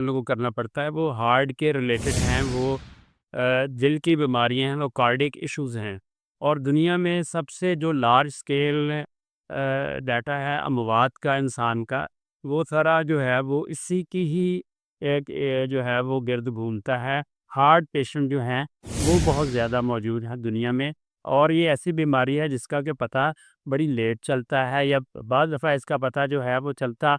लोगों को करना पड़ता है वो हार्ट के रिलेटेड हैं, वो दिल की बीमारियां हैं, वो कार्डियक इश्यूज हैं। और दुनिया में सबसे जो लार्ज स्केल डाटा है अमवात का इंसान का, वो सारा जो है वो इसी की ही एक जो है वो गिर्द घूमता है। हार्ट पेशेंट जो हैं वो बहुत ज़्यादा मौजूद हैं दुनिया में। और ये ऐसी बीमारी है जिसका कि पता बड़ी लेट चलता है, या बाद दफ़ा इसका पता जो है वो चलता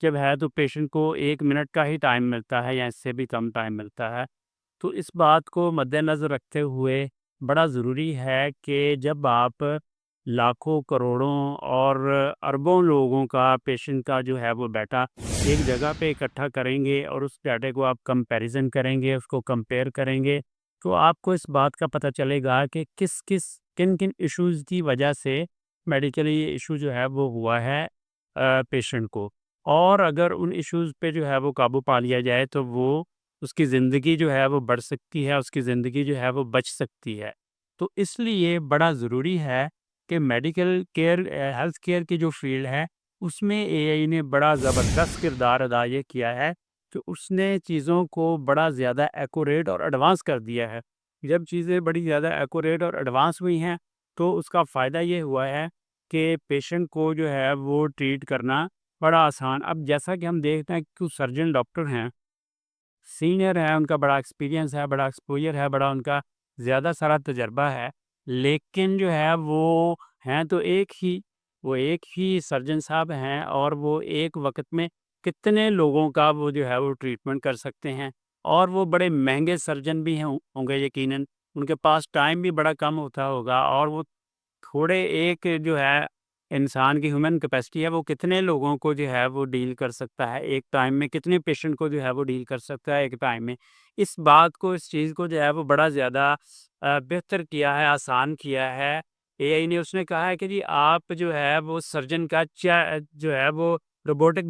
जब है तो पेशेंट को 1 मिनट का ही टाइम मिलता है या इससे भी कम टाइम मिलता है। तो इस बात को मद्देनज़र रखते हुए बड़ा ज़रूरी है कि जब आप लाखों, करोड़ों और अरबों लोगों का पेशेंट का जो है वो डाटा एक जगह पे इकट्ठा करेंगे और उस डाटे को आप कंपैरिज़न करेंगे, उसको कंपेयर करेंगे, तो आपको इस बात का पता चलेगा कि किन-किन इश्यूज़ की वजह से मेडिकली ये इश्यू जो है वो हुआ है पेशेंट को। और अगर उन इश्यूज़ पे जो है वो काबू पा लिया जाए तो वो उसकी ज़िंदगी जो है वो बढ़ सकती है, उसकी ज़िंदगी जो है वो बच सकती है। तो इसलिए बड़ा ज़रूरी है कि मेडिकल केयर हेल्थ केयर की जो फ़ील्ड है, उसमें एआई ने बड़ा ज़बरदस्त किरदार अदा ये किया है कि उसने चीज़ों को बड़ा ज़्यादा एक्यूरेट और एडवांस कर दिया है। जब चीज़ें बड़ी ज़्यादा एक्यूरेट और एडवांस हुई हैं, तो उसका फ़ायदा ये हुआ है कि पेशेंट को जो है वो ट्रीट करना बड़ा आसान। अब जैसा कि हम देखते हैं कि कुछ सर्जन डॉक्टर हैं, सीनियर हैं, उनका बड़ा एक्सपीरियंस है, बड़ा एक्सपोज़र है, बड़ा उनका ज़्यादा सारा तजर्बा है। लेकिन जो है वो हैं तो वो एक ही सर्जन साहब हैं और वो एक वक़्त में कितने लोगों का वो जो है वो ट्रीटमेंट कर सकते हैं। और वो बड़े महँगे सर्जन भी हैं होंगे यकीनन। उनके पास टाइम भी बड़ा कम होता होगा और वो थोड़े एक जो है इंसान की ह्यूमन कैपेसिटी है, वो कितने लोगों को जो है वो डील कर सकता है एक टाइम में, कितने पेशेंट को जो है वो डील कर सकता है एक टाइम में। इस चीज़ को जो है वो बड़ा ज़्यादा बेहतर किया है, आसान किया है एआई ने। उसने कहा है कि जी आप जो है वो सर्जन का जो है वो रोबोटिक